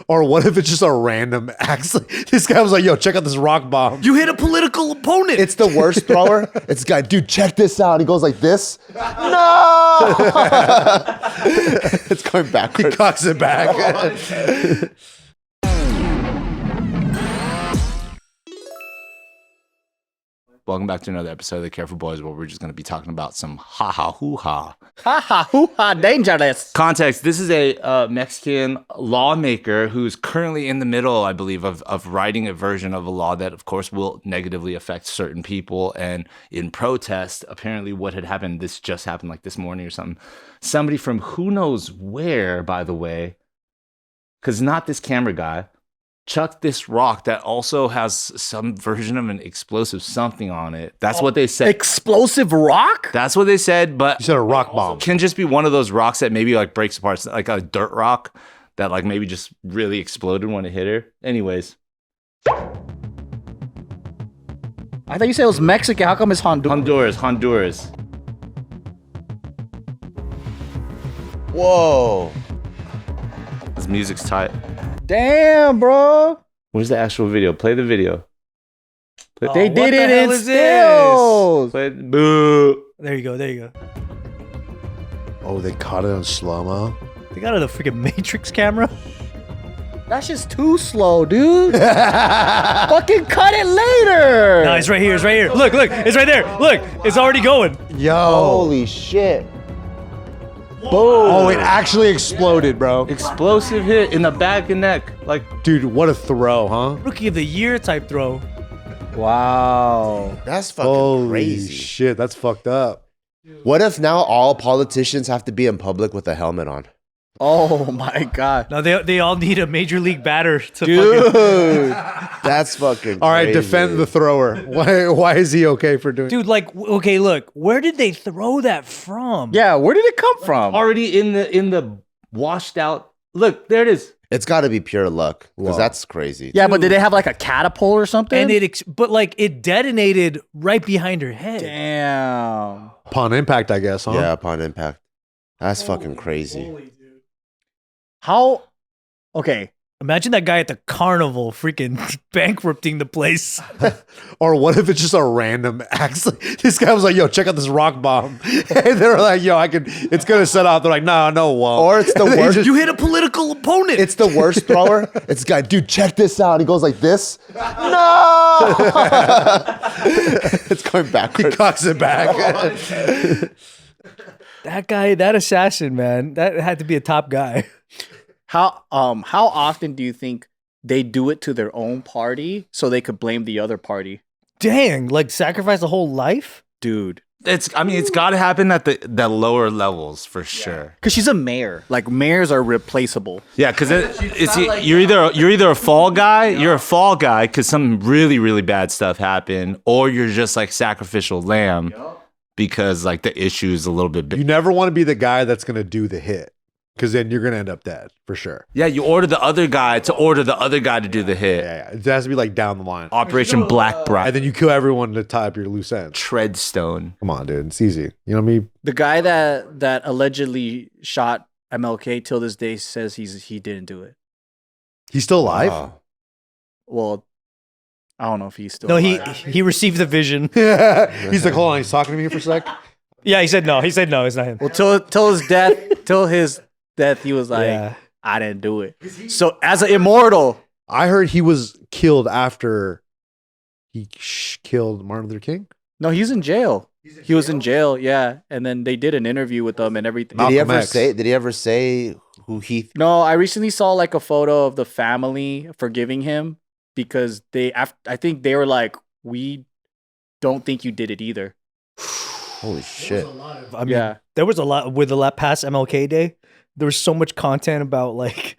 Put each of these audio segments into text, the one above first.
Or what if it's just a random accident? This guy was like, yo, check out this rock bomb. You hit a political opponent. It's the worst thrower. It's guy, dude, check this out. He goes like this. No! It's going backwards. He cocks it back. Welcome back to another episode of The Careful Boys, where we're just going to be talking about some ha-ha-hoo-ha. Ha-ha-hoo-ha, dangerous. Context, this is a Mexican lawmaker who's currently in the middle, I believe, of writing a version of a law that, of course, will negatively affect certain people. And in protest, apparently what had happened, this just happened like this morning or something. Somebody from who knows where, by the way, because not this camera guy, chucked this rock that also has some version of an explosive something on it. That's what they said. Explosive rock? That's what they said, but You said a rock bomb. can just be one of those rocks that maybe like breaks apart, like a dirt rock that like maybe just really exploded when it hit her. Anyways. I thought you said it was Mexican. How come it's Honduras? Honduras. Whoa. This music's tight. Damn, bro. Where's the actual video? Play the video. They did it in stills. Play it. Boo. There you go. There you go. Oh, they caught it on slow-mo. They got a freaking Matrix camera. That's just too slow, dude. Fucking cut it later. No, it's right here. It's right here. Look, look. It's right there. Look, it's already going. Yo. Holy shit. Boom. Oh, it actually exploded, bro. Explosive hit in the back and neck. Like, Dude, what a throw, huh? Rookie of the year type throw. Wow. That's fucking Holy crazy. shit, that's fucked up. What if now all politicians have to be in public with a helmet on? Oh my God. Now they all need a major league batter to Dude, fucking. that's fucking All right, crazy. defend the thrower. Why is he okay for doing Dude, like, okay, look, where did they throw that from? Yeah, where did it come from? already in the washed out. Look, there it is. It's got to be pure luck, because Wow. that's crazy. Yeah, but did they have like a catapult or something? And but like it detonated right behind her head. Damn. Upon impact, I guess, huh? Yeah, upon impact. That's fucking crazy. How? Okay. Imagine that guy at the carnival freaking bankrupting the place. Or what if it's just a random accident? This guy was like, yo, check out this rock bomb. And they were like, yo, it's going to set off. They're like, no, it won't. Or it's the And they worst. just- You hit a political opponent. It's the worst thrower. It's guy, dude, check this out. He goes like this. No! It's going He backwards. cocks it back. That guy, that assassin, man, that had to be a top guy. How often do you think they do it to their own party so they could blame the other party? Dang, like sacrifice a whole life? Dude. It's got to happen at the lower levels for sure. Because she's a mayor. Like, mayors are replaceable. Yeah, because you're either a fall guy, you're a fall guy because some really, really bad stuff happened, or you're just like sacrificial lamb because like the issue is a little bit big. You never want to be the guy that's going to do the hit, because then you're going to end up dead for sure. Yeah, you order the other guy to do the hit. Yeah. It has to be like down the line. Operation Black Bright. And then you kill everyone to tie up your loose ends. Treadstone. Come on, dude. It's easy. You know what I mean? The guy that allegedly shot MLK till this day says he didn't do it. He's still alive? Wow. Well, I don't know if he's still No, alive. he received the vision. He's like, hold on. He's talking to me for a sec. Yeah, he said no. He said no, it's not him. Well, till his death, he was like, Yeah. I didn't do it. So as an immortal, I heard he was killed after he killed Martin Luther King. no, he's in jail. He was in jail, yeah. And then they did an interview with him and everything. Malcolm Did he X. ever say who he? No, I recently saw like a photo of the family forgiving him because I think they were like, we don't think you did it either. Holy shit! I mean, Yeah. there was a lot with the past MLK Day. There was so much content about like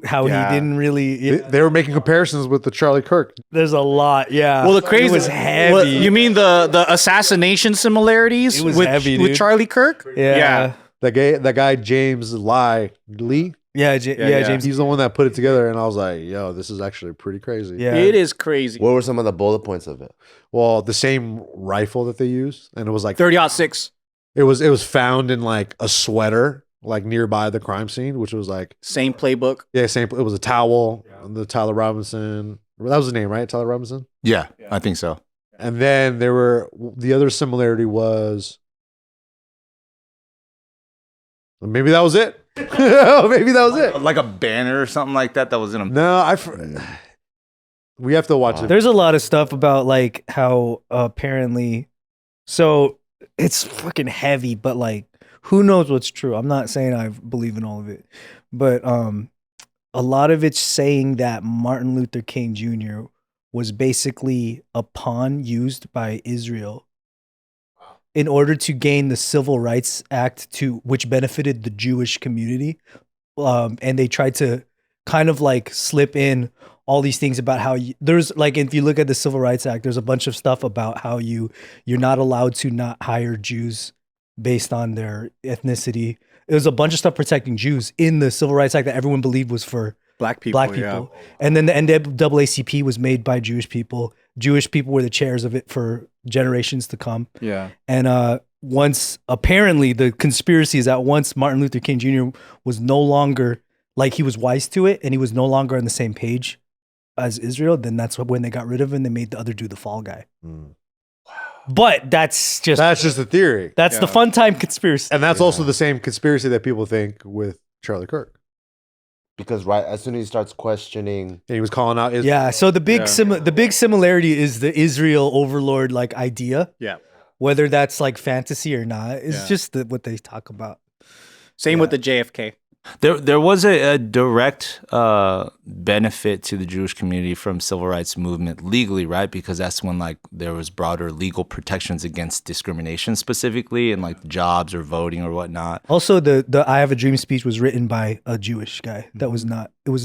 how Yeah. he didn't really. They were making comparisons with the Charlie Kirk. There's a lot, yeah. Well, the crazy it was heavy. What, you mean the assassination similarities It was with heavy, with dude. Charlie Kirk? yeah, That guy James Lee. yeah, yeah. James. He's the one that put it together, and I was like, yo, this is actually pretty crazy. Yeah, It is crazy. What were some of the bullet points of it? Well, the same rifle that they used, and it was like 30-06. it was found in like a sweater like nearby the crime scene, which was like Same playbook. yeah, same. It was a towel. The Tyler Robinson. That was his name, right? Tyler Robinson. Yeah, I think so. And then the other similarity was maybe that was it. Maybe that was it. Like a banner or something like that was in a. No, we have to watch it. There's a lot of stuff about like how apparently, so it's fucking heavy, but like who knows what's true? I'm not saying I believe in all of it, but a lot of it's saying that Martin Luther King Jr. was basically a pawn used by Israel in order to gain the Civil Rights Act which benefited the Jewish community. And they tried to kind of like slip in all these things about how there's like, if you look at the Civil Rights Act, there's a bunch of stuff about how you're not allowed to not hire Jews based on their ethnicity. It was a bunch of stuff protecting Jews in the Civil Rights Act that everyone believed was for Black people. Yeah. And then the NAACP was made by Jewish people. Jewish people were the chairs of it for generations to come. Yeah. And once, apparently, the conspiracy is that once Martin Luther King Jr. was no longer, like he was wise to it and he was no longer on the same page as Israel, then that's when they got rid of him. They made the other dude the fall guy. But that's just the theory. That's the fun time conspiracy. And that's also the same conspiracy that people think with Charlie Kirk. Because right as soon as he starts questioning, And he was calling out Israel. Yeah. So the big similarity is the Israel overlord like idea. Yeah. Whether that's like fantasy or not, it's Yeah. just what they talk about. Same with the JFK. There was a direct benefit to the Jewish community from civil rights movement legally, right? Because that's when like there was broader legal protections against discrimination specifically in like jobs or voting or whatnot. Also, the "I Have a Dream" speech was written by a Jewish guy. It was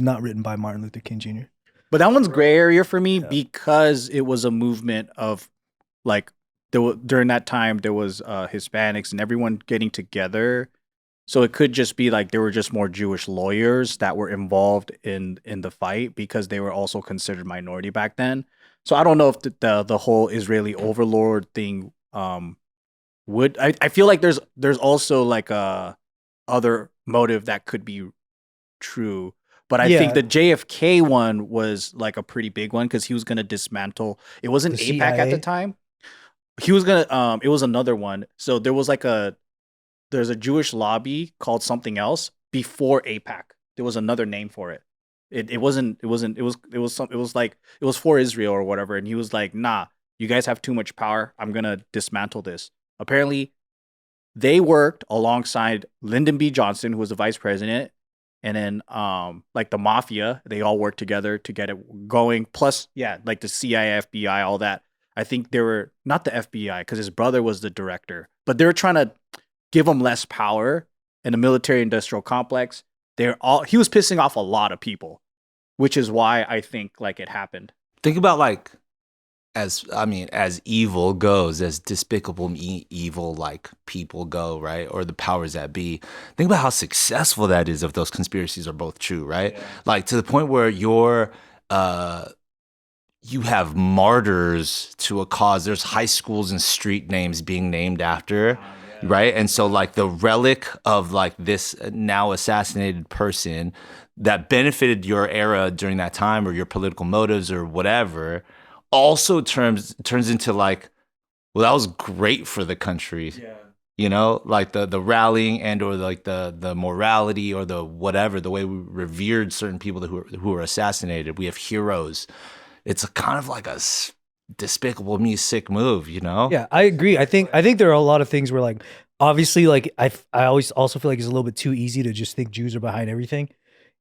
not written by Martin Luther King Jr. But that one's gray area for me because it was a movement of like during that time there was Hispanics and everyone getting together. So it could just be like there were just more Jewish lawyers that were involved in the fight because they were also considered minority back then. So I don't know if the whole Israeli overlord thing would. I feel like there's also like a other motive that could be true. But I think the JFK one was like a pretty big one because he was gonna dismantle. It wasn't The AIPAC at the CIA? time. He was gonna. It was another one. So there was like there's a Jewish lobby called something else before AIPAC. There was another name for it. It was for Israel or whatever. And he was like, nah, you guys have too much power. I'm gonna dismantle this. Apparently, they worked alongside Lyndon B. Johnson, who was the vice president, and then like the mafia. They all worked together to get it going. Plus, like the CIA, FBI, all that. I think they were not the FBI because his brother was the director, but they were trying to give him less power in the military-industrial complex. He was pissing off a lot of people, which is why I think like it happened. Think about like, as evil goes, as despicable evil like people go, right? Or the powers that be. Think about how successful that is if those conspiracies are both true, right? Yeah. Like to the point where you have martyrs to a cause. There's high schools and street names being named after. Right. And so like the relic of like this now assassinated person that benefited your era during that time or your political motives or whatever also turns into like, well, that was great for the country. Yeah. You know, like the rallying and or like the morality or the whatever, the way we revered certain people who were assassinated. We have heroes. It's a kind of like a despicable me sick move, you know? Yeah, I agree. I think there are a lot of things where like obviously like I always also feel like it's a little bit too easy to just think Jews are behind everything,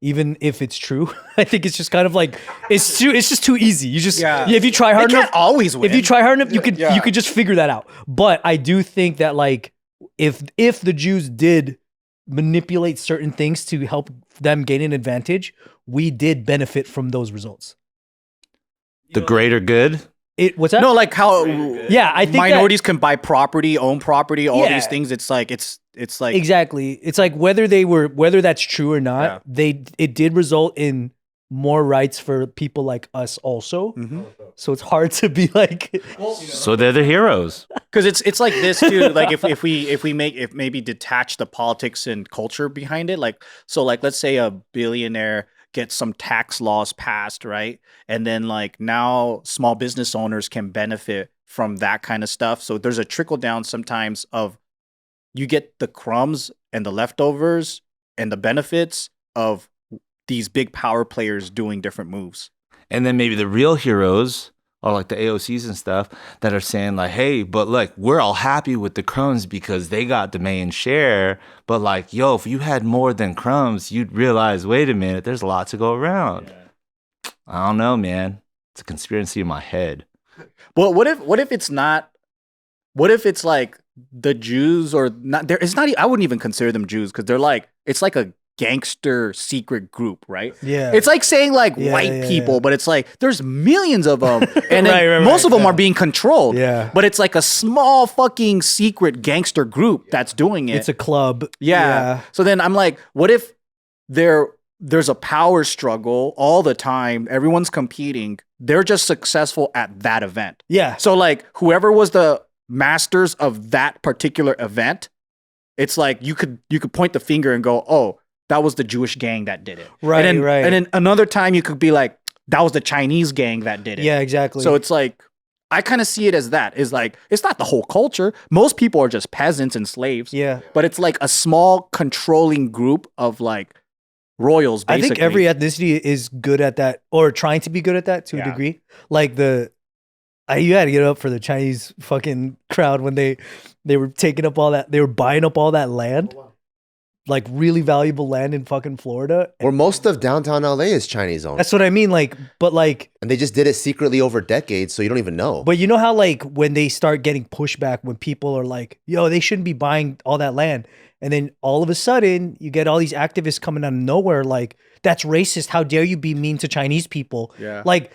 even if it's true. I think it's just kind of like it's just too easy. You just if you try hard enough, can't always win. If you try hard enough, you could just figure that out. But I do think that like if the Jews did manipulate certain things to help them gain an advantage, we did benefit from those results. The greater good. What's that? No, like how I think minorities can buy property, own property, all these things. It's like it's like exactly. It's like whether that's true or not, it did result in more rights for people like us also. Mm-hmm. so it's hard to be like. So they're the heroes. Because it's like this too. Like if we maybe detach the politics and culture behind it, like so like let's say a billionaire gets some tax laws passed, right? And then like now small business owners can benefit from that kind of stuff. So there's a trickle down sometimes of you get the crumbs and the leftovers and the benefits of these big power players doing different moves. And then maybe the real heroes are like the AOCs and stuff that are saying like, hey, but like we're all happy with the crumbs because they got the main share. But like, yo, if you had more than crumbs, you'd realize, wait a minute, there's a lot to go around. Yeah. I don't know, man. It's a conspiracy in my head. Well, what if it's not? What if it's like the Jews or not? There, it's not. I wouldn't even consider them Jews because they're like it's like a gangster secret group, right? Yeah. It's like saying like white people, but it's like there's millions of them, and then most of them are being controlled. Yeah. But it's like a small fucking secret gangster group that's doing it. It's a club. Yeah. So then I'm like, what if there's a power struggle all the time? Everyone's competing. They're just successful at that event. Yeah. So like whoever was the masters of that particular event, it's like you could point the finger and go, oh, that was the Jewish gang that did it. Right, and then, right. And then another time you could be like, that was the Chinese gang that did it. Yeah, exactly. So it's like, I kind of see it as that. Is like, it's not the whole culture. Most people are just peasants and slaves. Yeah. But it's like a small controlling group of like royals, basically. I think every ethnicity is good at that or trying to be good at that to a degree. Like you had to get up for the Chinese fucking crowd when they were taking up all that, they were buying up all that land. Like really valuable land in fucking Florida. Or most of downtown LA is Chinese owned. That's what I mean. Like, but like, and they just did it secretly over decades, so you don't even know. But you know how like when they start getting pushback, when people are like, yo, they shouldn't be buying all that land. And then all of a sudden you get all these activists coming out of nowhere. Like, that's racist. How dare you be mean to Chinese people? Yeah. Like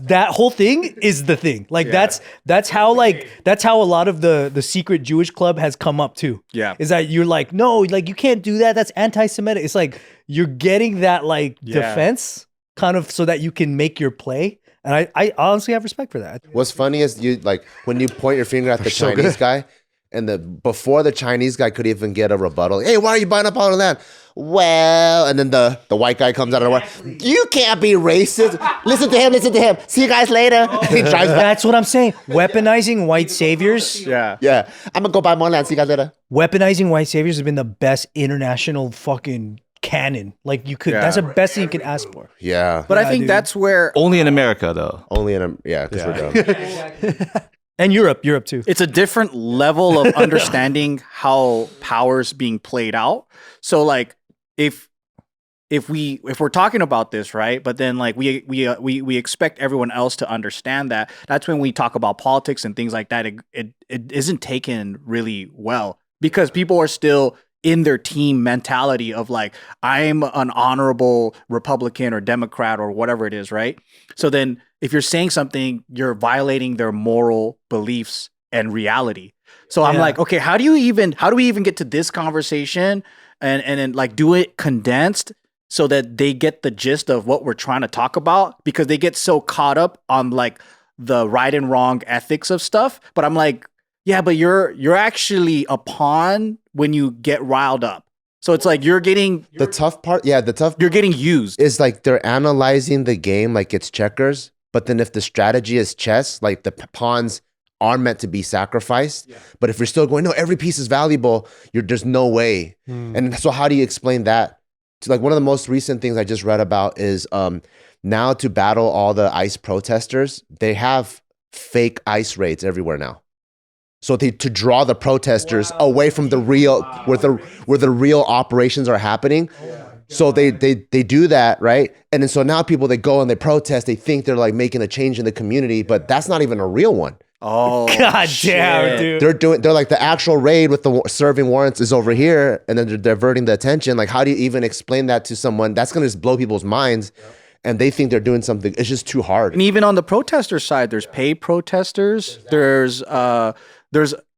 that whole thing is the thing. Like that's how a lot of the secret Jewish club has come up too. Yeah. Is that you're like, no, like you can't do that. That's anti-Semitic. It's like you're getting that like defense kind of so that you can make your play. And I honestly have respect for that. What's funny is you like when you point your finger at the Chinese guy, and before the Chinese guy could even get a rebuttal, hey, why are you buying up all of that? Well, and then the white guy comes out of the way. You can't be racist. Listen to him. See you guys later. He drives back. That's what I'm saying. Weaponizing white saviors. Yeah. Yeah. I'm gonna go buy more land. See you guys later. Weaponizing white saviors has been the best international fucking canon. Like you could, that's the best thing you could ask for. Yeah. But I think that's where Only in America, though. Only in because we're dumb. And Europe too. it's a different level of understanding how power's being played out. So like if we're talking about this, right? But then like we expect everyone else to understand that. That's when we talk about politics and things like that. It isn't taken really well because people are still in their team mentality of like, I'm an honorable Republican or Democrat or whatever it is, right? So then if you're saying something, you're violating their moral beliefs and reality. So I'm like, okay, how do we even get to this conversation and then like do it condensed so that they get the gist of what we're trying to talk about? Because they get so caught up on like the right and wrong ethics of stuff. But I'm like, yeah, but you're actually a pawn when you get riled up. So it's like you're getting used. Is like they're analyzing the game like it's checkers, but then if the strategy is chess, like the pawns are meant to be sacrificed. Yeah. But if you're still going, no, every piece is valuable, there's no way. And so how do you explain that? So like one of the most recent things I just read about is now to battle all the ICE protesters, they have fake ICE raids everywhere now. So to draw the protesters away from the real, where the real operations are happening. So they do that, right? And then so now people that go and they protest, they think they're like making a change in the community, but that's not even a real one. Oh, God damn, dude. They're like the actual raid with the serving warrants is over here, and then they're diverting the attention. Like, how do you even explain that to someone? That's gonna just blow people's minds. And they think they're doing something. It's just too hard. And even on the protester side, there's paid protesters. There's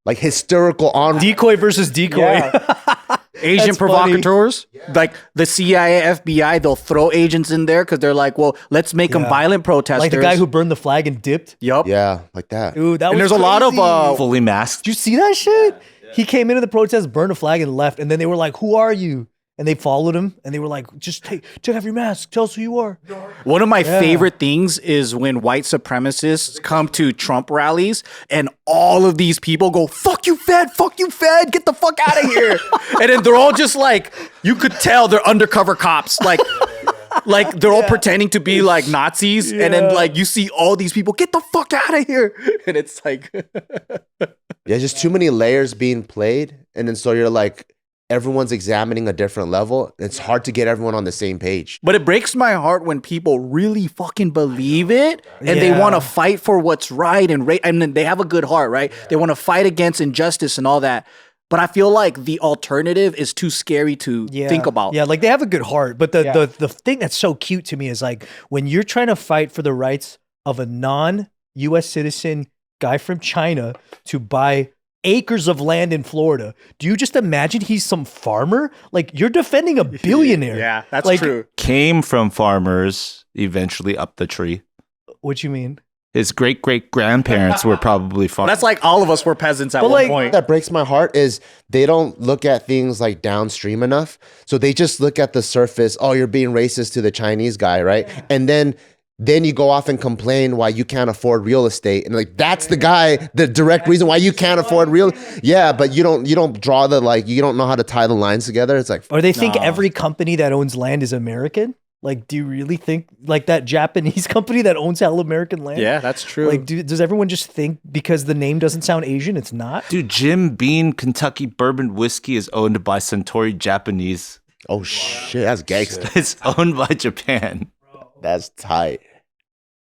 like hysterical on decoy versus decoy. Yeah. Asian That's funny. provocateurs, like the CIA, FBI, they'll throw agents in there because they're like, well, let's make them Yeah. violent protesters. Like the guy who burned the flag and dipped. Yup. Yeah, like that. Dude, that And was there's a lot of crazy. Fully masked. Did you see that shit? He came into the protest, burned a flag, and left. And then they were like, "Who are you?" And they followed him, and they were like, "Just take off your mask. Tell us who you are." One of my favorite things is when white supremacists come to Trump rallies and all of these people go, fuck you, Fed, get the fuck out of here. And then they're all just like, you could tell they're undercover cops. Like they're all pretending to be like Nazis. And then like you see all these people, get the fuck out of here. And it's like, Yeah, just too many layers being played. And then so you're like, everyone's examining a different level. It's hard to get everyone on the same page. but it breaks my heart when people really fucking believe it and they Yeah. want to fight for what's right and then they have a good heart, right? They want to fight against injustice and all that. But I feel like the alternative is too scary to think about. Yeah, like they have a good heart, but the thing that's so cute to me is like when you're trying to fight for the rights of a non-US citizen guy from China to buy acres of land in Florida. Do you just imagine he's some farmer? Like you're defending a billionaire. Yeah, that's Like, true. Came from farmers, eventually up the tree. What you mean? His great great grandparents were probably farmers. That's like all of us were peasants at But one like- point. That breaks my heart is they don't look at things like downstream enough. So they just look at the surface. Oh, you're being racist to the Chinese guy, right? And then you go off and complain why you can't afford real estate. And like that's the guy, the direct reason why you can't afford real. Yeah, but you don't draw the like you don't know how to tie the lines together. It's like Or they think every company that owns land is American? Like, do you really think like that Japanese company that owns all American land? Yeah, that's true. Like, does everyone just think because the name doesn't sound Asian, it's not? Dude, Jim Beam Kentucky Bourbon Whiskey is owned by Suntory Japanese. oh shit, that's gangster. It's owned by Japan. That's tight.